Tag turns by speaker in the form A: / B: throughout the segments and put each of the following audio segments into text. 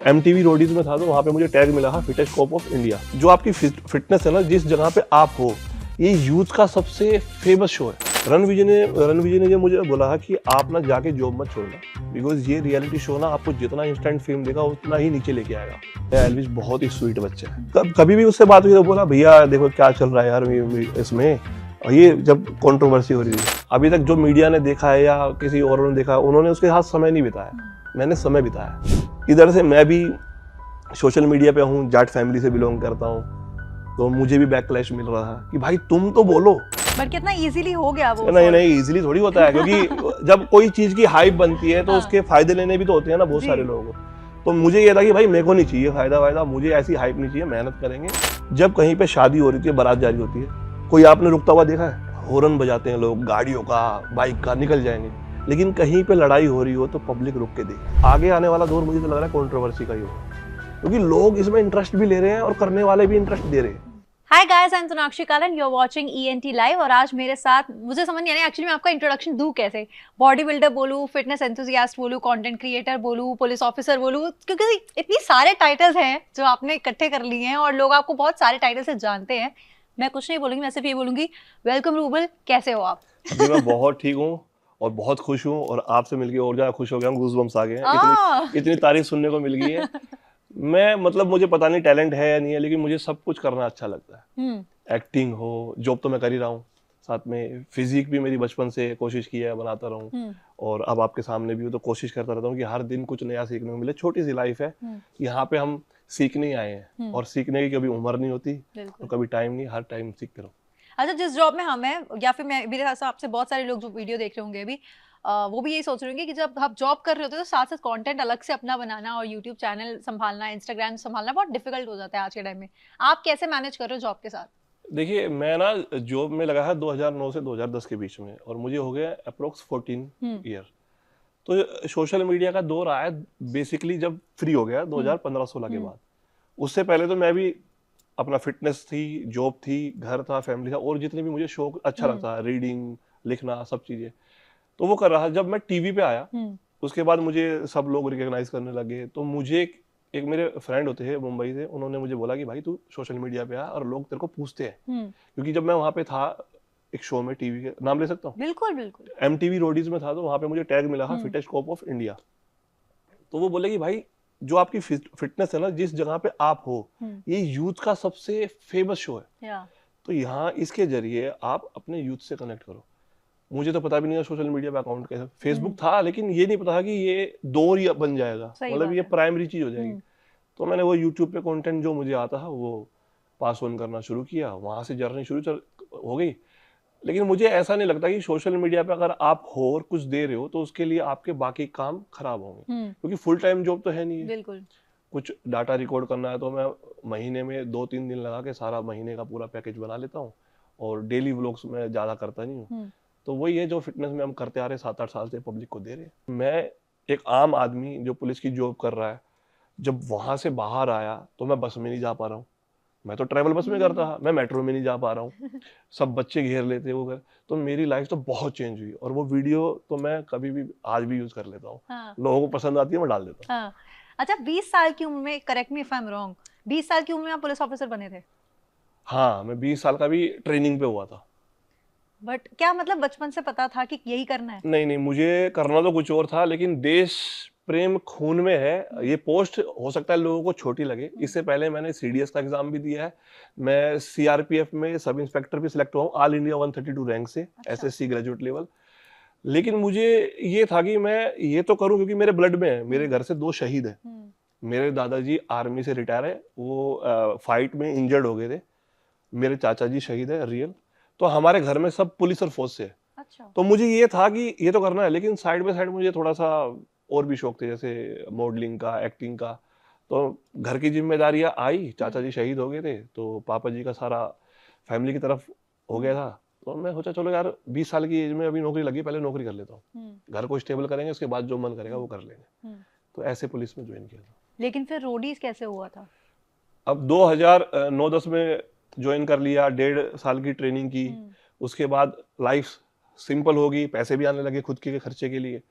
A: MTV Roadies में था तो वहाँ पे मुझे टैग मिला था फिटेस्ट कॉप ऑफ इंडिया। जो आपकी फिटनेस है ना, जिस जगह पे आप हो, ये यूथ का सबसे फेमस शो है। रणविजय ने मुझे बोला कि आप ना जाके जॉब मत छोड़ना, बिकॉज ये रियलिटी शो ना आपको जितना इंस्टेंट फेम देगा उतना ही नीचे लेके आएगा। एल्विस बहुत ही स्वीट बच्चा है। कभी भी उससे बात हुई तो बोला भैया देखो क्या चल रहा है यार इसमें। और ये जब कंट्रोवर्सी हो रही थी, अभी तक जो मीडिया ने देखा है या किसी और ने देखा, उन्होंने उसके साथ समय नहीं बिताया, मैंने समय बिताया। इधर से मैं भी सोशल मीडिया पे हूँ, जाट फैमिली से बिलोंग करता हूँ, तो मुझे भी बैकलैश मिल रहा है कि भाई तुम तो बोलो।
B: बट कितना इजीली हो गया वो।
A: नहीं इजीली थोड़ी होता है, क्योंकि जब कोई चीज की हाइप बनती है तो उसके फायदे लेने भी तो होते हैं ना बहुत सारे लोगों को। तो मुझे ये था कि भाई मेरे को नहीं चाहिए फायदा, मुझे ऐसी हाइप नहीं चाहिए, मेहनत करेंगे। जब कहीं पे शादी हो रही थी, बारात जारी होती है, कोई आपने रुकता हुआ देखा है? हॉर्न बजाते हैं लोग, गाड़ियों का, बाइक का, निकल जाएंगे। लेकिन कहीं पे लड़ाई हो रही हो तो पब्लिक रुक के देखे। आगे आने वाला दौर मुझे तो लग रहा है कंट्रोवर्सी का ही होगा, क्योंकि लोग इसमें इंटरेस्ट भी ले रहे हैं और करने वाले भी इंटरेस्ट दे रहे हैं।
B: Hi guys, I am Sonakshi Kalan, you are watching ENT live. और आज मेरे साथ, मुझे समझ नहीं आ रहा एक्चुअली मैं आपका इंट्रोडक्शन दूं कैसे। बॉडी बिल्डर बोलूं, फिटनेस एंथुसियास्ट बोलूं, कंटेंट क्रिएटर बोलूं, पुलिस ऑफिसर बोलूं, क्योंकि इतनी सारे टाइटल्स हैं जो आपने इकट्ठे कर लिए हैं और लोग आपको बहुत सारे टाइटल से जानते हैं। मैं कुछ नहीं बोलूंगी, मैं सिर्फ ये बोलूंगी वेलकम रूबल, कैसे हो आप?
A: जी मैं बहुत ठीक हूँ और बहुत खुश हूँ, और आपसे मिलके और ज्यादा खुश हो गया हूँ। गूज़बम्स आ गए हैं, इतनी तारीफ सुनने को मिल गई है। मैं मतलब मुझे पता नहीं टैलेंट है या नहीं है, लेकिन मुझे सब कुछ करना अच्छा लगता है। एक्टिंग हो, जॉब तो मैं कर ही रहा हूँ, साथ में फिजिक भी मेरी बचपन से कोशिश की है बनाता रहूँ, और अब आपके सामने भी हूँ तो कोशिश करता रहता हूँ कि हर दिन कुछ नया सीखने को मिले। छोटी सी लाइफ है, यहाँ पे हम सीखने ही आए हैं, और सीखने की कभी उम्र नहीं होती और कभी टाइम नहीं, हर टाइम सीखते रहो।
B: अच्छा, जिस जॉब में हम हैं, या फिर मैं, मेरे साथ आपसे बहुत सारे लोग जो वीडियो देख रहे होंगे अभी, वो भी यही सोच रहे होंगे कि जब आप जॉब कर रहे होते हो तो साथ साथ कंटेंट अलग से अपना बनाना और यूट्यूब चैनल संभालना, इंस्टाग्राम संभालना बहुत डिफिकल्ट हो जाता है आज के टाइम में। आप कैसे मैनेज कर रहे हो जॉब के साथ?
A: देखिए मैं ना जॉब में लगा है 2009 से 2010 के बीच में, और मुझे हो गया अप्रोक्स 14 ईयर। तो सोशल मीडिया का दौर आया बेसिकली जब फ्री हो गया 2015-16 के बाद। उससे पहले तो मैं भी अपना फिटनेस थी, जॉब थी, घर था, फैमिली था, और जितने भी मुझे शौक अच्छा लगता है, रीडिंग, लिखना, सब चीजें, तो वो कर रहा था। जब मैं टीवी पे आया उसके बाद मुझे सब लोग रिकॉग्नाइज करने लगे। तो मुझे एक मेरे फ्रेंड होते हैं मुंबई से, उन्होंने मुझे बोला कि भाई तू सोशल मीडिया पे आ और लोग तेरे को पूछते हैं। क्योंकि जब मैं वहाँ पे था एक शो में, टीवी के नाम ले सकता हूँ?
B: बिल्कुल बिल्कुल।
A: MTV रोडीज में था तो वहाँ पे मुझे टैग मिला था फिटेस्ट कॉप ऑफ इंडिया। तो वो बोले कि भाई जो आपकी फिटनेस है ना, जिस जगह पे आप हो, ये यूथ का सबसे फेमस शो है, तो यहाँ इसके जरिए आप अपने यूथ से कनेक्ट करो। मुझे तो पता भी नहीं था सोशल मीडिया पे अकाउंट कैसे, फेसबुक था लेकिन ये नहीं पता था कि ये दौर ही बन जाएगा, मतलब ये प्राइमरी चीज हो जाएगी। तो मैंने वो यूट्यूब पे कंटेंट जो मुझे आता है वो पास ऑन करना शुरू किया, वहां से जर्नी शुरू हो गई। लेकिन मुझे ऐसा नहीं लगता कि सोशल मीडिया पे अगर आप हो और कुछ दे रहे हो तो उसके लिए आपके बाकी काम खराब होंगे, क्योंकि फुल टाइम जॉब तो है नहीं है।
B: बिल्कुल।
A: कुछ डाटा रिकॉर्ड करना है तो मैं महीने में 2-3 दिन लगा के सारा महीने का पूरा पैकेज बना लेता हूँ, और डेली व्लॉग्स में ज्यादा करता नहीं हूँ। तो वही है जो फिटनेस में हम करते आ रहे 7-8 साल से, पब्लिक को दे रहे हैं। मैं एक आम आदमी जो पुलिस की जॉब कर रहा है, जब वहां से बाहर आया तो मैं बस में नहीं जा पा रहा हूँ। मैं तो ट्रैवल बस में करता था, मैं मेट्रो में नहीं जा पा रहा हूँ। सब बच्चे घेर लेते वो घर। तो मेरी लाइफ तो बहुत चेंज हुई, और वो वीडियो तो मैं कभी भी आज भी यूज कर लेता हूँ। लोगों को पसंद आती है, मैं डाल देता हूँ।
B: अच्छा, 20 साल की उम्र में, correct me if I am wrong, 20 साल की उम्र में आप पुलिस ऑफिसर बने थे?
A: हाँ, मैं 20 साल का भी ट्रेनिंग पे हुआ था।
B: बट क्या मतलब बचपन से पता था कि यही करना है?
A: नहीं, मुझे करना तो कुछ और था, लेकिन देश प्रेम खून में है। ये पोस्ट हो सकता है लोगों को छोटी लगे। इससे पहले मैंने CDS का एग्जाम भी दिया है, मैं CRPF में सब इंस्पेक्टर भी सिलेक्ट हुआ हूँ, ऑल इंडिया 132 रैंक से। SSC graduate level. लेकिन मुझे ये था कि मैं ये तो करूं क्योंकि मेरे ब्लड में है। मेरे घर से 2 शहीद हैं। मेरे दादाजी आर्मी से रिटायर है, वो फाइट में इंजर्ड हो गए थे। मेरे चाचा जी शहीद है रियल। तो हमारे घर में सब पुलिस और फौज से है।
B: अच्छा।
A: तो मुझे ये था कि ये तो करना है, लेकिन साइड बाय साइड मुझे थोड़ा सा और भी शौक थे, जैसे मॉडलिंग का, एक्टिंग का। तो घर की जिम्मेदारियां आई, चाचा जी शहीद हो गए थे, तो पापा जी का सारा फैमिली की तरफ हो गया था। तो मैं सोचा चलो यार 20 साल की एज में अभी नौकरी लगी, पहले नौकरी कर लेता हूँ, घर को स्टेबल करेंगे, उसके बाद जो मन करेगा वो कर लेंगे। तो ऐसे पुलिस में ज्वाइन किया था।
B: लेकिन फिर रोडीज कैसे हुआ था?
A: अब 2009-10 में ज्वाइन कर लिया, 1.5 साल की ट्रेनिंग की। उसके बाद लाइफ सिंपल होगी, पैसे भी आने लगे खुद के खर्चे के लिए।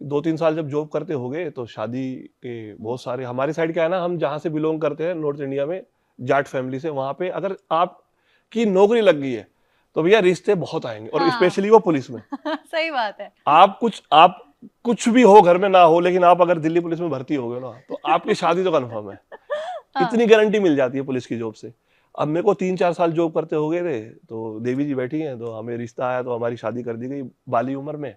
A: 2-3 साल जब जॉब करते हो गए तो शादी के बहुत सारे, हमारी साइड क्या है ना, हम जहाँ से बिलोंग करते हैं नॉर्थ इंडिया में, जाट फैमिली से, वहाँ पे अगर आपकी नौकरी लग गई है तो भैया रिश्ते बहुत आएंगे, और
B: हाँ।
A: स्पेशली वो पुलिस में।
B: सही बात है।
A: आप कुछ भी हो घर में ना हो, लेकिन आप अगर दिल्ली पुलिस में भर्ती हो गए ना तो आपकी शादी तो कंफर्म है।
B: हाँ।
A: इतनी गारंटी मिल जाती है पुलिस की जॉब से। अब मेरे को 3-4 साल जॉब करते हो गए थे तो देवी जी बैठी हैं, तो हमें रिश्ता आया तो हमारी शादी कर दी गई बाली उम्र में।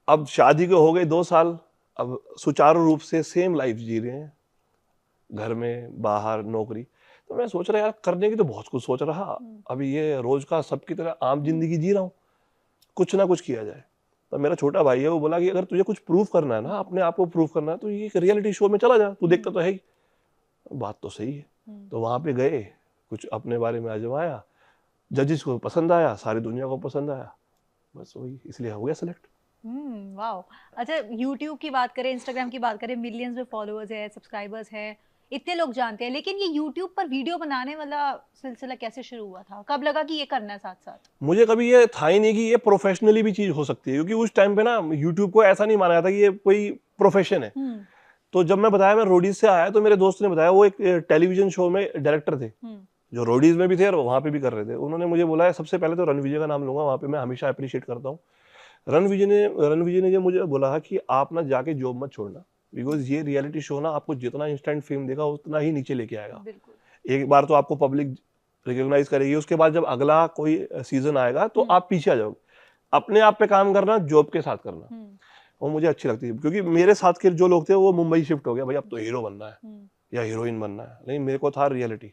A: अब शादी को हो गए 2 साल, अब सुचारू रूप से सेम लाइफ जी रहे हैं, घर में बाहर नौकरी। तो मैं सोच रहा यार करने की तो बहुत कुछ सोच रहा, अभी ये रोज का सबकी तरह आम जिंदगी जी रहा हूँ, कुछ ना कुछ किया जाए। तो मेरा छोटा भाई है, वो बोला कि अगर तुझे कुछ प्रूफ करना है ना, अपने आप को प्रूफ करना है, तो ये एक रियलिटी शो में चला जा, तू देखता तो है ही। बात तो सही है। तो वहां पे गए, कुछ अपने बारे में आजमाया, जजेस को पसंद आया, सारी दुनिया को पसंद आया, बस वही इसलिए हो गया सेलेक्ट।
B: वाओ। अच्छा, यूट्यूब की बात करें, इंस्टाग्राम की बात करें, मिलियंस में फॉलोअर्स है, सब्सक्राइबर्स हैं, इतने लोग जानते हैं, लेकिन ये यूट्यूब पर वीडियो बनाने वाला सिलसिला कैसे शुरू हुआ था? कब लगा कि ये करना है साथ साथ?
A: मुझे कभी ये था ही नहीं कि ये प्रोफेशनली भी चीज हो सकती है, क्योंकि उस टाइम पे ना यूट्यूब को ऐसा नहीं माना जाता कि ये कोई प्रोफेशन है। तो जब मैं बताया मैं रोडीज से आया, तो मेरे दोस्त ने बताया, वो एक टेलीविजन शो में डायरेक्टर थे, जो रोडीज में भी थे और वहाँ पे भी कर रहे थे। उन्होंने मुझे बोला, सबसे पहले तो रणविजय का नाम लूंगा, वहाँ पे मैं हमेशा अप्रिशिएट करता हूँ। रणविजय ने जो मुझे बोला कि आप ना जाके जॉब मत छोड़ना, बिकॉज ये रियलिटी शो ना आपको जितना इंस्टेंट फेम देगा उतना ही नीचे लेके आएगा। एक बार तो आपको पब्लिक रिकॉग्नाइज करेगी, उसके बाद जब अगला कोई सीजन आएगा तो आप पीछे आ जाओगे। अपने आप पे काम करना, जॉब के साथ करना, वो मुझे अच्छी लगती है। क्योंकि मेरे साथ के जो लोग थे वो मुंबई शिफ्ट हो गया, भाई अब तो हीरो बनना है या हीरोइन बनना है, नहीं मेरे को था रियलिटी,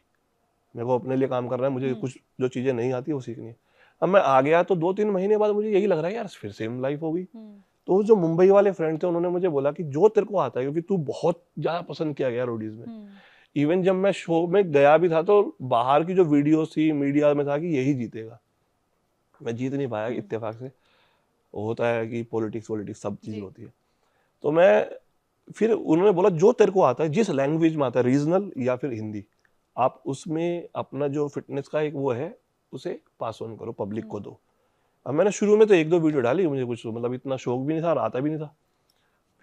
A: मेरे को अपने लिए काम करना है, मुझे कुछ जो चीजें नहीं आती वो सीखनी है। अब मैं आ गया तो 2-3 महीने बाद मुझे यही लग रहा है यार फिर सेम लाइफ हो गई। तो जो मुंबई वाले फ्रेंड थे उन्होंने मुझे बोला कि जो तेरे को आता है, क्योंकि तू बहुत ज्यादा पसंद किया गया रोडीज में। इवन जब मैं शो में गया भी था तो बाहर की जो वीडियो थी मीडिया में था कि यही जीतेगा, मैं जीत नहीं पाया इत्तेफाक से। वो होता है कि पॉलिटिक्स सब चीज होती है। तो मैं फिर उन्होंने बोला जो तेरे को आता है, जिस लैंग्वेज में आता है, रीजनल या फिर हिंदी, आप उसमें अपना जो फिटनेस का एक वो है उसे पास ऑन करो, पब्लिक को दो। अब मैंने शुरू में तो 1-2 वीडियो डाली, मुझे कुछ मतलब इतना शौक भी नहीं था और आता भी नहीं था।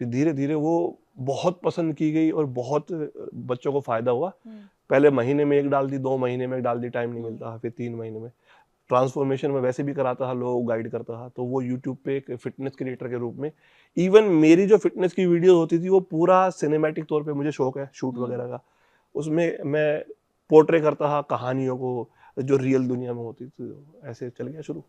A: फिर धीरे धीरे वो बहुत पसंद की गई और बहुत बच्चों को फायदा हुआ। पहले महीने में एक डाल दी, 2 महीने में एक डाल दी, टाइम नहीं मिलता, फिर 3 महीने में। ट्रांसफॉर्मेशन में वैसे भी कराता था, लोग गाइड करता था, तो वो यूट्यूब पे एक फिटनेस क्रिएटर के रूप में। इवन मेरी जो फिटनेस की वीडियो होती थी वो पूरा सिनेमैटिक तौर पे, मुझे शौक है शूट वगैरह का, उसमें मैं पोर्ट्रे करता था कहानियों को जो रियल दुनिया में होती थी। ऐसे चल गया शुरू।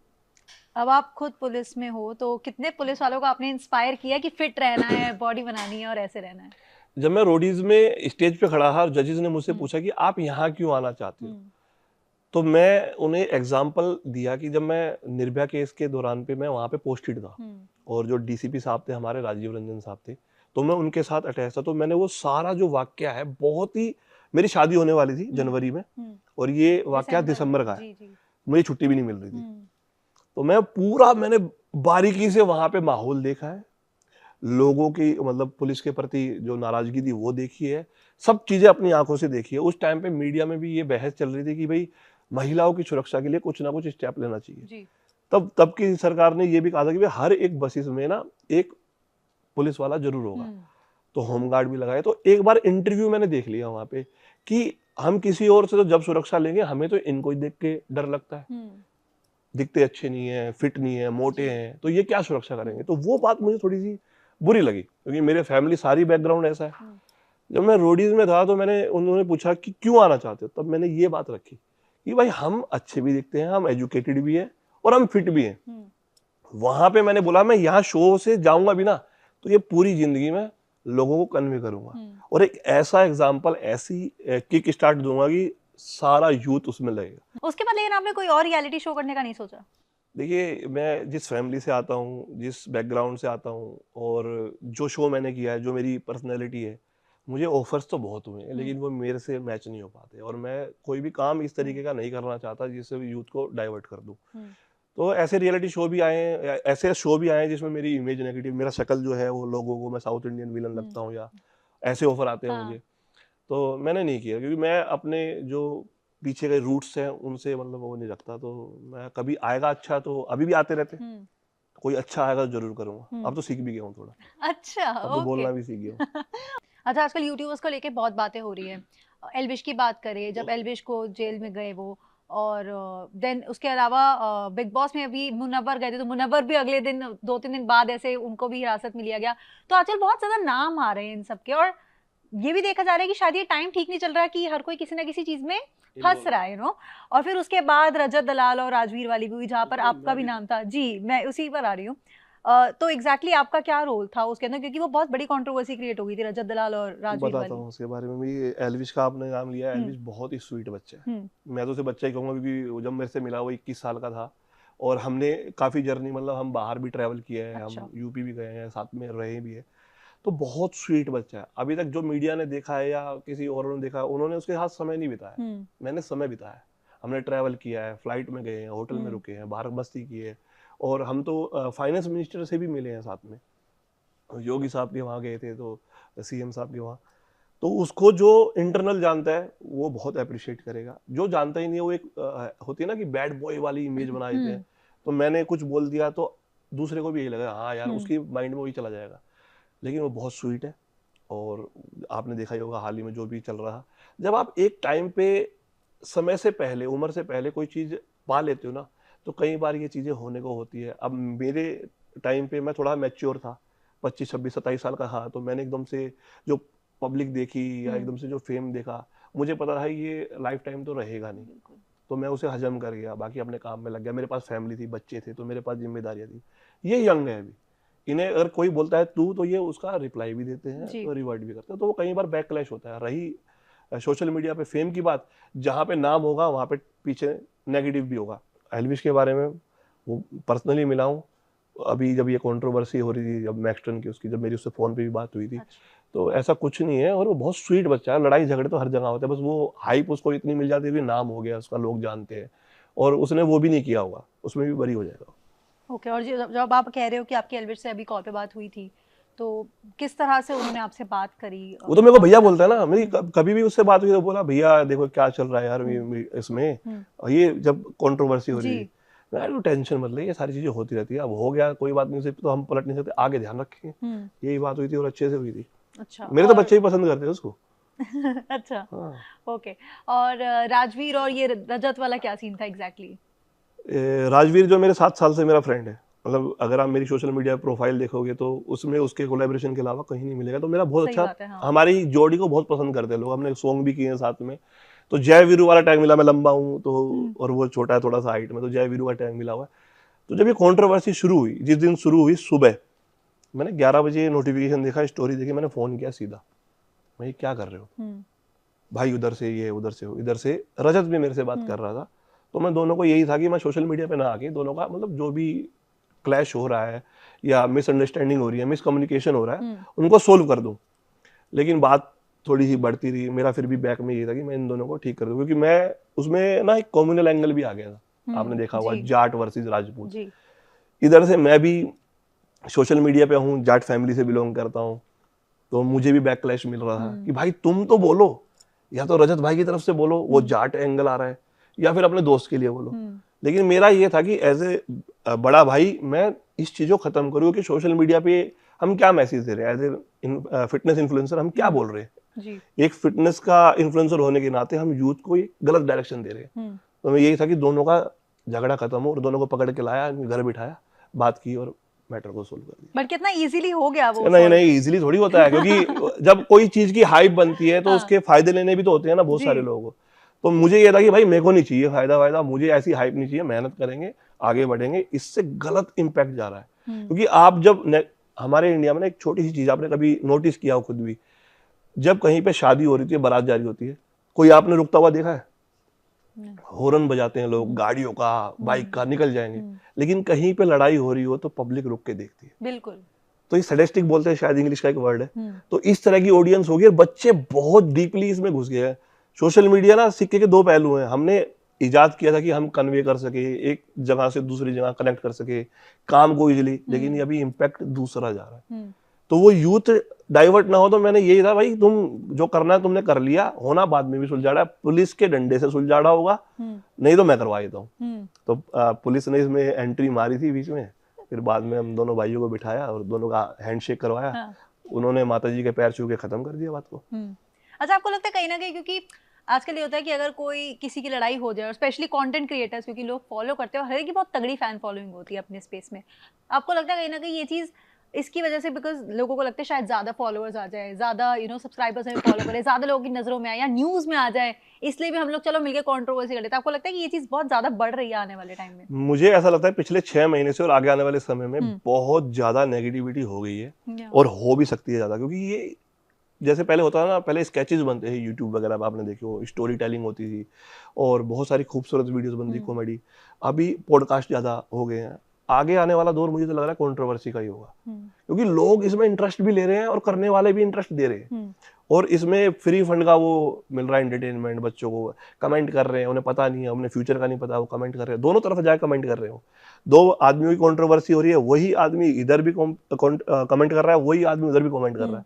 B: अब आप खुद पुलिस में हो, तो कितने पुलिस वालों को आपने इंस्पायर किया कि फिट रहना है, बॉडी बनानी है और ऐसे रहना है?
A: जब मैं रोडीज में स्टेज पे खड़ा था और जजेस ने मुझसे पूछा कि आप यहाँ क्यों आना चाहते हो, तो मैं उन्हें एग्जाम्पल दिया कि जब मैं निर्भया केस के दौरान पे मैं वहाँ पे पोस्टेड था और जो डीसीपी साहब थे हमारे, राजीव रंजन साहब थे, तो मैं उनके साथ अटैच था। तो मैंने वो सारा जो वाक्य है, बहुत ही, मेरी शादी होने वाली थी जनवरी में और ये वाक्य दिसंबर का है, मुझे छुट्टी भी नहीं मिल रही थी। तो मैंने बारीकी से वहां पे माहौल देखा है, लोगों की मतलब पुलिस के प्रति जो नाराजगी थी वो देखी है, सब चीजें अपनी आंखों से देखी है। उस टाइम पे मीडिया में भी ये बहस चल रही थी कि भाई महिलाओं की सुरक्षा के लिए कुछ ना कुछ स्टेप लेना चाहिए। तब की सरकार ने ये भी कहा था कि भाई हर एक बसेस में ना एक पुलिस वाला जरूर होगा, तो होमगार्ड भी लगाए। तो एक बार इंटरव्यू मैंने देख लिया वहां पे कि हम किसी और से तो जब सुरक्षा लेंगे, हमें तो इनको ही देख के डर लगता है, दिखते अच्छे नहीं है, फिट नहीं है, मोटे हैं, तो ये क्या सुरक्षा करेंगे। तो वो बात मुझे थोड़ी सी बुरी लगी, क्योंकि मेरे फैमिली सारी बैकग्राउंड ऐसा है। जब मैं रोडीज में था तो उन्होंने पूछा कि क्यों आना चाहते हो, तब मैंने ये बात रखी कि भाई हम अच्छे भी दिखते हैं, हम एजुकेटेड भी हैं और हम फिट भी हैं। वहां पे मैंने बोला मैं यहाँ शो से जाऊंगा भी ना, तो ये पूरी जिंदगी में लोगों को कन्वे करूंगा और एक ऐसा एग्जाम्पल, ऐसी किक स्टार्ट दूंगा कि सारा यूथ उसमें लगेगा।
B: उसके बाद लेकिन आपने कोई और रियलिटी शो करने का नहीं सोचा?
A: देखिए, मैं जिस फैमिली से आता हूँ, जिस बैकग्राउंड से आता हूँ और जो शो मैंने किया है, जो मेरी पर्सनैलिटी है, मुझे ऑफर्स तो बहुत हुए हैं, लेकिन वो मेरे से मैच नहीं हो पाते और मैं कोई भी काम इस तरीके का नहीं करना चाहता जिससे यूथ को डाइवर्ट कर दूं। तो ऐसे रियलिटी शो भी आए हैं, ऐसे शो भी आए हैं जिसमें मेरी इमेज नेगेटिव, मेरा शक्ल जो है वो लोगों को मैं साउथ इंडियन विलन लगता हूँ या ऐसे ऑफर आते हैं मुझे, तो मैंने नहीं किया, क्योंकि मैं अपने जो पीछे के रूट्स हैं उनसे मतलब वो नहीं रखता। तो मैं कभी आएगा अच्छा, तो अभी भी आते रहते, कोई अच्छा आएगा तो जरूर करूंगा। अब तो सीख भी गया हूँ थोड़ा,
B: अच्छा,
A: अब तो
B: ओके।
A: बोलना भी सीख गया हूँ।
B: अच्छा, आजकल यूट्यूबर्स को लेके बहुत बातें हो रही है। एल्विश की बात करें, जब एल्विश को जेल में गए वो, और देन उसके अलावा बिग बॉस में अभी मुनव्वर गए थे, तो मुनव्वर भी अगले दिन 2-3 दिन बाद ऐसे उनको भी हिरासत में लिया गया। तो आजकल बहुत ज़्यादा नाम आ रहे हैं इन सब के, और ये भी देखा जा रहा है कि शायद ये टाइम ठीक नहीं चल रहा है कि हर कोई किसी ना किसी चीज़ में फँस रहा है, और फिर उसके बाद रजत दलाल और राजवीर वाली भी हुई, जहाँ पर आपका भी नाम था। जी, मैं उसी पर आ रही हूँ। तो एग्जैक्टली आपका क्या रोल था उसके अंदर, क्योंकि वो बहुत बड़ी कंट्रोवर्सी क्रिएट हो गई थी रजत दलाल और राजवीर
A: बताता
B: वाली।
A: हूँ उसके बारे में भी। एल्विश का आपने नाम लिया,
B: हम्म,
A: एल्विश बहुत ही स्वीट बच्चा है।
B: हम्म,
A: मैं तो उसे बच्चा ही कहूँगा, क्योंकि वो जब मेरे से मिला वो 21 साल का था, और हमने काफ़ी जर्नी, मतलब हम बाहर भी ट्रैवल किया है,
B: अच्छा,
A: हम यूपी भी गए हैं, साथ में रहे भी है। तो बहुत स्वीट बच्चा है। अभी तक जो मीडिया ने देखा है या किसी और ने देखा है, उन्होंने उसके साथ समय नहीं बिताया।
B: हम्म,
A: मैंने समय बिताया है। हमने ट्रैवल किया है, फ्लाइट में गए हैं, होटल में
B: हम्म,
A: रुके हैं, बाहर मस्ती की है, और हम तो फाइनेंस मिनिस्टर से भी मिले हैं साथ में। योगी साहब के वहाँ गए थे, तो सीएम साहब के वहाँ। तो उसको जो इंटरनल जानता है वो बहुत अप्रिशिएट करेगा, जो जानता ही नहीं है वो एक होती है ना कि बैड बॉय वाली इमेज बना देते हैं। तो मैंने कुछ बोल दिया तो दूसरे को भी यही लगा, हाँ यार, उसकी माइंड में वही चला जाएगा। लेकिन वो बहुत स्वीट है। और आपने देखा ही होगा हाल ही में जो भी चल रहा, जब आप एक टाइम पे समय से पहले, उम्र से पहले कोई चीज पा लेते हो ना, तो कई बार ये चीजें होने को होती है। अब मेरे टाइम पे मैं थोड़ा मैच्योर था, 25 26 27 साल का था, तो मैंने एकदम से जो पब्लिक देखी या एकदम से जो फेम देखा, मुझे पता था ये लाइफ टाइम तो रहेगा नहीं।
B: बिल्कुल।
A: तो मैं उसे हजम कर गया, बाकी अपने काम में लग गया। मेरे पास फैमिली थी, बच्चे थे, तो मेरे पास जिम्मेदारियां थी। ये यंग है अभी, इन्हें अगर कोई बोलता है तू, तो ये उसका रिप्लाई भी देते हैं,
B: जी,
A: तो रिवर्ट भी करते हैं। तो वो कई बार बैकलैश होता है। रही सोशल मीडिया पे फेम की बात, जहाँ पे नाम होगा वहाँ पे पीछे नेगेटिव भी होगा। एल्विश के बारे में वो पर्सनली मिला हूँ अभी, जब ये कंट्रोवर्सी हो रही थी, जब मैक्सटन की उसकी, जब मेरी उससे फ़ोन पे भी बात हुई थी।
B: अच्छा,
A: तो ऐसा कुछ नहीं है, और वो बहुत स्वीट बच्चा है। लड़ाई झगड़े तो हर जगह होते हैं, बस वो हाइप उसको इतनी मिल जाती है कि नाम हो गया उसका, लोग जानते हैं, और उसने वो भी नहीं किया होगा, उसमें भी बरी हो जाएगा।
B: ओके। और जब आप कह रहे हो कि आपकी एल्विश से अभी कॉल पे बात हुई थी, तो किस तरह से उन्होंने आपसे बात करी?
A: वो तो मेरे को
B: कौन
A: भैया
B: सा?
A: बोलता है ना, मेरी कभी भी उससे बात हुई तो बोला, भैया देखो क्या चल रहा है यार इसमें।
B: हम्म,
A: और ये जब कंट्रोवर्सी हो रही
B: जी,
A: थी, मैं तो टेंशन मत ले, ये सारी चीजें होती रहती है, अब हो गया कोई बात नहीं, सिर्फ तो हम पलट नहीं सकते, आगे ध्यान रखेंगे। यही बात हुई थी, और अच्छे से हुई थी।
B: अच्छा।
A: मेरे तो
B: और
A: बच्चे ही पसंद करते हैं उसको।
B: अच्छा,
A: हाँ।
B: ओके। और राजवीर और ये रजत वाला क्या सीन था एग्जैक्टली?
A: राजवीर जो मेरे 7 साल से मेरा फ्रेंड है, मतलब अगर आप मेरी सोशल मीडिया प्रोफाइल देखोगे तो उसमें उसके कोलैबोरेशन के अलावा कहीं नहीं मिलेगा। तो मेरा बहुत
B: सही
A: अच्छा,
B: बात है, हाँ।
A: हमारी जोड़ी को बहुत पसंद करते हैं लोग, हमने सॉन्ग भी किए हैं साथ में। तो जय वीरू वाला टैग मिला, मैं लंबा हूँ तो, और वो छोटा है थोड़ा सा हाइट में, तो जय वीरू का टैग मिला हुआ है। तो जब ये कंट्रोवर्सी शुरू हुई, जिस दिन शुरू हुई सुबह, मैंने 11 बजे नोटिफिकेशन देखा, स्टोरी देखी, मैंने फोन किया सीधा, भाई क्या कर रहे हो भाई, उधर से ये, उधर से इधर से रजत भी मेरे से बात कर रहा था। तो मैं दोनों को यही था कि मैं सोशल मीडिया पे ना आके दोनों का, मतलब जो भी क्लैश हो रहा है या मिसअंडरस्टैंडिंग हो रही है, मिसकम्युनिकेशन हो रहा है, उनको सोल्व कर दूं। लेकिन बात थोड़ी सी बढ़ती रही, मेरा फिर भी बैक में ये था कि मैं इन दोनों को ठीक कर दूं, क्योंकि मैं उसमें ना एक कम्युनल एंगल भी आ गया था। आपने देखा हुआ
B: जी,
A: जाट वर्सेस राजपूत।
B: जी,
A: इधर से मैं भी सोशल मीडिया पे हूँ, जाट फैमिली से बिलोंग करता हूँ, तो मुझे भी बैकलैश मिल रहा था कि भाई तुम तो बोलो, या तो रजत भाई की तरफ से बोलो, वो जाट एंगल आ रहा है, या फिर अपने दोस्त के लिए बोलो। लेकिन मेरा ये था कि एज ए बड़ा भाई मैं इस चीज को खत्म करूँ कि सोशल मीडिया पे हम क्या मैसेज दे रहे हैं, एज ए फिटनेस इन्फ्लुएंसर हम क्या बोल रहे हैं।
B: जी,
A: एक फिटनेस का इन्फ्लुएंसर होने के नाते हम यूथ को एक गलत डायरेक्शन दे रहे हैं। तो मैं यही था कि दोनों का झगड़ा खत्म हो, और दोनों को पकड़ के लाया, घर बिठाया, बात की, और मैटर को सोल्व कर दिया।
B: बट कितना इजीली हो गया वो
A: नहीं
B: solve?
A: नहीं, इजीली थोड़ी होता है, क्योंकि जब कोई चीज की हाइप बनती है तो
B: हाँ,
A: उसके फायदे लेने भी तो होते हैं ना बहुत
B: जी,
A: सारे लोगों को। तो मुझे ये था कि भाई मेरे को नहीं चाहिए फायदा, मुझे ऐसी हाइप नहीं चाहिए, मेहनत करेंगे, आगे बढ़ेंगे, इससे गलत इम्पैक्ट जा रहा है। क्योंकि आप जब हमारे इंडिया में ना एक छोटी सी चीज आपने कभी नोटिस किया हो खुद भी, जब कहीं पे शादी हो रही है, बारात जा रही होती है, कोई आपने रुकता हुआ देखा है? हॉर्न बजाते हैं लोग, गाड़ियों का, बाइक का, निकल जाएंगे। लेकिन कहीं पे लड़ाई हो रही हो तो पब्लिक रुक के देखती है।
B: बिल्कुल।
A: तो ये सैडिस्टिक बोलते हैं, शायद इंग्लिश का एक वर्ड है। तो इस तरह की ऑडियंस होगी, और बच्चे बहुत डीपली इसमें घुस गए हैं। सोशल मीडिया ना सिक्के के दो पहलू हैं। हमने इजाद किया था कि हम कन्वे कर सके, एक जगह से दूसरी जगह कनेक्ट कर सके काम को इजिली, लेकिन ये अभी इम्पैक्ट दूसरा जा रहा है। तो वो यूथ डाइवर्ट ना हो, तो मैंने यही था भाई तुम जो करना है तुमने कर लिया, होना बाद में भी सुलझाड़ा है, पुलिस के डंडे से सुलझाड़ा होगा, नहीं तो मैं करवा देता हूँ। तो पुलिस ने इसमें एंट्री मारी थी बीच में, फिर बाद में हम दोनों भाइयों को बिठाया और दोनों का हैंडशेक करवाया।
B: हाँ।
A: उन्होंने माताजी के पैर छू के खत्म कर दिया बात को।
B: अच्छा, आपको लगता है कहीं ना कहीं, क्योंकि आजकल ये होता है कि अगर कोई किसी की लड़ाई हो जाए, और स्पेशली कंटेंट क्रिएटर्स, क्योंकि लोग फॉलो करते हैं और हर एक की बहुत तगड़ी फैन फॉलोइंग होती है अपने स्पेस में, आपको लगता है कहीं ना कहीं ये चीज़ इसकी वजह से, बिकॉज लोगों को लगता है शायद ज़्यादा फॉलोअर्स आ जाए, ज़्यादा सब्सक्राइबर्स हमें फॉलो करें, ज़्यादा लोगों की नज़रों में आए या न्यूज़ में आ जाए, इसलिए भी हम लोग चलो मिलकर कंट्रोवर्सी कर लेते हैं। आपको लगता है कि ये चीज़ बहुत ज़्यादा बढ़ रही है आने वाले टाइम में?
A: मुझे ऐसा लगता है पिछले 6 महीने से और आगे आने वाले समय में बहुत ज्यादा नेगेटिविटी हो गई है और हो भी सकती है ज्यादा, क्योंकि ये जैसे पहले होता था ना, पहले स्केचेस बनते थे यूट्यूब वगैरह पे, आपने देखे हो, स्टोरी टेलिंग होती थी और बहुत सारी खूबसूरत वीडियोस बनती थी, कॉमेडी। अभी पॉडकास्ट ज्यादा हो गए हैं। आगे आने वाला दौर मुझे तो लग रहा है कंट्रोवर्सी का ही होगा, क्योंकि लोग इसमें इंटरेस्ट भी ले रहे हैं और करने वाले भी इंटरेस्ट दे रहे हैं, और इसमें फ्री फंड का वो मिल रहा है, एंटरटेनमेंट। बच्चों को कमेंट कर रहे हैं, उन्हें पता नहीं है, उन्हें फ्यूचर का नहीं पता, वो कमेंट कर रहे हैं, दोनों तरफ जाके कमेंट कर रहे हो। 2 आदमियों की कंट्रोवर्सी हो रही है, वही आदमी इधर भी कमेंट कर रहा है, वही आदमी उधर भी कमेंट कर रहा है।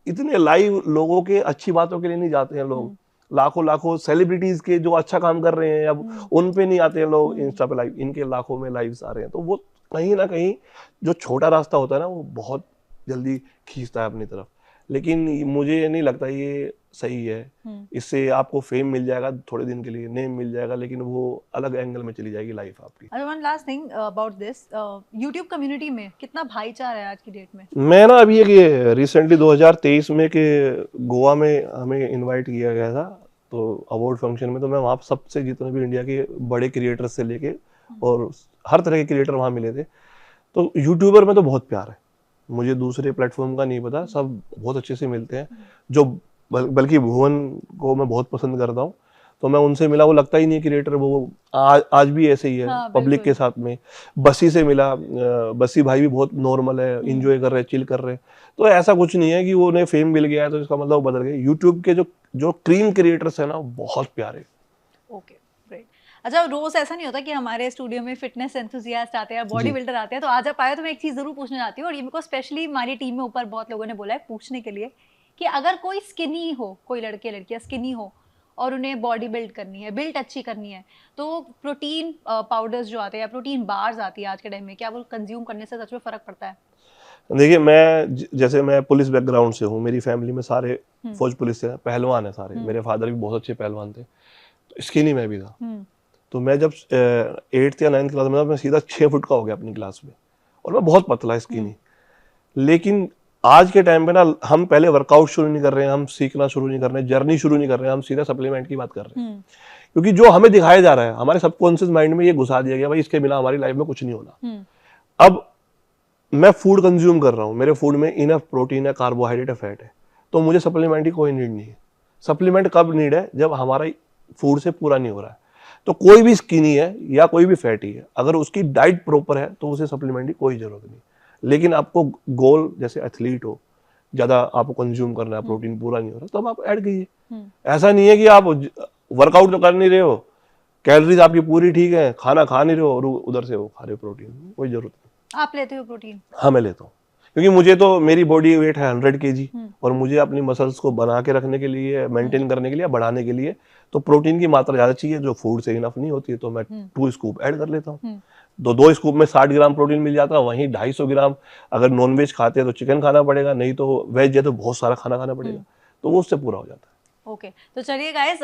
A: इतने लाइव लोगों के अच्छी बातों के लिए नहीं जाते हैं लोग, लाखों सेलिब्रिटीज के जो अच्छा काम कर रहे हैं अब उन पे नहीं आते हैं लोग इंस्टा पे लाइव, इनके लाखों में लाइव्स आ रहे हैं। तो वो कहीं ना कहीं जो छोटा रास्ता होता है ना, वो बहुत जल्दी खींचता है अपनी तरफ। लेकिन मुझे नहीं लगता ये सही है। इससे आपको फेम मिल जाएगा थोड़े दिन के लिए, नेम मिल जाएगा, लेकिन वो अलग एंगल में चली जाएगी लाइफ आपकी।
B: One last thing about this, YouTube community में कितना भाईचारा है आज की डेट में?
A: मैं ना अभी एक रिसेंटली 2023 में के गोवा में हमें इनवाइट किया गया था, तो अवार्ड फंक्शन में, तो मैं वहाँ सबसे जितने भी इंडिया के बड़े क्रिएटर्स से लेके और हर तरह के क्रिएटर वहाँ मिले थे। तो यूट्यूबर में तो बहुत प्यार है, मुझे दूसरे प्लेटफॉर्म का नहीं पता, सब बहुत अच्छे से मिलते हैं। जो बल्कि भुवन को मैं बहुत पसंद करता हूँ, तो मैं उनसे मिला, वो लगता ही नहीं क्रिएटर, वो आज भी ऐसे ही है।
B: हाँ,
A: पब्लिक के साथ में बसी से मिला, बसी भाई भी बहुत नॉर्मल है, इंजॉय कर रहे हैं, चिल कर रहे हैं। तो ऐसा कुछ नहीं है कि वो उन्हें फेम मिल गया है तो इसका मतलब वो बदल गए। यूट्यूब के जो क्रीम क्रिएटर्स है ना, बहुत प्यारे।
B: Okay, great. अच्छा, रोज ऐसा नहीं होता कि हमारे स्टूडियो में फिटनेस एंथुसियास्ट आते हैं, बॉडी बिल्डर आते हैं, तो आज आप आए तो मैं एक चीज जरूर पूछना चाहती हूँ, और ये मेरे को स्पेशली हमारी टीम में ऊपर बहुत लोगों ने बोला है पूछने के लिए, कि अगर कोई स्किनी हो, कोई लड़के लड़कियां स्किनी हो और उन्हें बॉडी बिल्ड करनी है, बिल्ड अच्छी करनी है, तो प्रोटीन पाउडर्स जो आते हैं या प्रोटीन बार्स आती है आज के टाइम में, क्या वो कंज्यूम करने से सच में फर्क पड़ता है?
A: देखिए, मैं जैसे मैं पुलिस बैकग्राउंड से हूँ, मेरी फैमिली में सारे फौज पुलिस से पहलवान है सारे। मेरे फादर भी बहुत अच्छे पहलवान थे, तो स्किनी मैं भी था। तो मैं जब 8th या 9th क्लास में था, मैं सीधा 6 फुट का हो गया अपनी क्लास में, और मैं बहुत पतला स्किनी। लेकिन आज के टाइम पे ना, हम पहले वर्कआउट शुरू नहीं कर रहे हैं, हम सीखना शुरू नहीं कर रहे हैं, जर्नी शुरू नहीं कर रहे हैं, हम सीधा सप्लीमेंट की बात कर रहे हैं। क्योंकि जो हमें दिखाया जा रहा है, हमारे सबकॉन्शियस माइंड में ये घुसा दिया गया, भाई इसके बिना हमारी लाइफ में कुछ नहीं होना। अब मैं फूड कंज्यूम कर रहा हूँ, मेरे फूड में इनफ प्रोटीन है, कार्बोहाइड्रेट है, फैट है, तो मुझे सप्लीमेंट की कोई नीड नहीं है। सप्लीमेंट कब नीड है? जब हमारा फूड से पूरा नहीं हो रहा है। तो कोई भी स्किनी है या कोई भी फैटी है, अगर उसकी डाइट प्रॉपर है तो उसे सप्लीमेंट की कोई जरूरत नहीं। लेकिन आपको गोल, जैसे एथलीट हो, ज्यादा आपको कंज्यूम करना है, प्रोटीन पूरा नहीं हो रहा, तब आप ऐड कीजिए। ऐसा नहीं है कि आप वर्कआउट तो कर नहीं रहे हो, कैलोरीज आपकी पूरी ठीक है, खाना खा नहीं रहे हो और उधर से वो खा रहे हो प्रोटीन, कोई जरूरत नहीं।
B: आप लेते हो प्रोटीन?
A: हाँ, मैं लेता हूँ, क्योंकि मुझे तो, मेरी बॉडी वेट है 100 kg, और मुझे अपनी मसल्स को बना के रखने के लिए, मेंटेन करने के लिए, बढ़ाने के लिए तो प्रोटीन की मात्रा ज्यादा चाहिए, जो फूड से इनफ नहीं होती है, तो मैं 2 स्कूप ऐड कर लेता हूँ। 2 स्कूप में 60 ग्राम प्रोटीन मिल जाता है, वहीं 250 ग्राम अगर नॉनवेज खाते हैं तो चिकन खाना पड़ेगा, नहीं तो वेज है तो बहुत सारा खाना खाना पड़ेगा, तो वो उससे पूरा हो जाता है।
B: ओके, तो चलिए गाइस,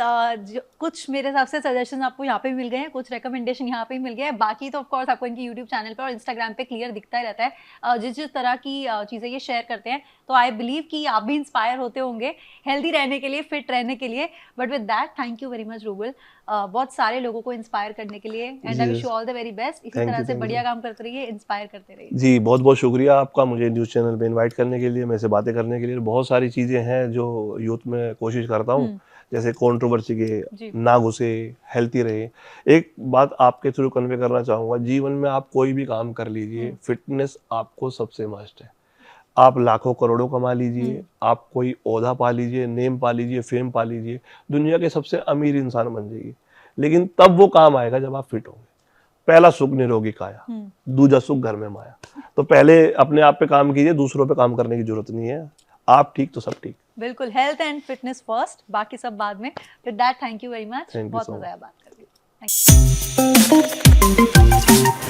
B: कुछ मेरे हिसाब से सजेशन आपको यहाँ पे भी मिल गए हैं, कुछ रिकमेंडेशन यहाँ पे भी मिल गए हैं, बाकी तो ऑफ कोर्स आपको इनकी यूट्यूब चैनल पे और इंस्टाग्राम पे क्लियर दिखता ही रहता है जिस तरह की चीज़ें ये शेयर करते हैं। तो आई बिलीव कि आप भी इंस्पायर होते होंगे हेल्दी रहने के लिए, फिट रहने के लिए। But with that, thank you very much rouble, बहुत सारे लोगों को इंस्पायर करने के लिए, and I wish you all the very best. इसी तरह से बढ़िया काम करते रहिए, इंस्पायर करते रहिए।
A: जी, बहुत बहुत शुक्रिया आपका मुझे न्यूज़ चैनल पे इनवाइट करने के लिए, मेरे से बातें करने के लिए। बहुत सारी चीज़ें हैं जो यूथ में कोशिश करता हूँ, जैसे कंट्रोवर्सी के ना घुसे, हेल्थी रहे। एक बात आपके थ्रू कन्वे करना चाहूँगा, जीवन में आप कोई भी काम कर लीजिए, फिटनेस आपको सबसे मस्ट है। आप लाखों करोड़ों कमा लीजिए, आप कोई ओहदा पा लीजिए, नेम पा लीजिए, फेम पा लीजिए, दुनिया के सबसे अमीर इंसान बन जाइए, लेकिन तब वो काम आएगा जब आप फिट होंगे। पहला सुख निरोगी काया, दूजा सुख घर में माया। तो पहले अपने आप पे काम कीजिए, दूसरों पे काम करने की जरूरत नहीं है। आप ठीक तो सब ठीक।
B: बिल्कुल, हेल्थ एंड फिटनेस फर्स्ट, बाकी सब बाद में। With that, thank you very much, बहुत मजा आया बात करके। Thank you.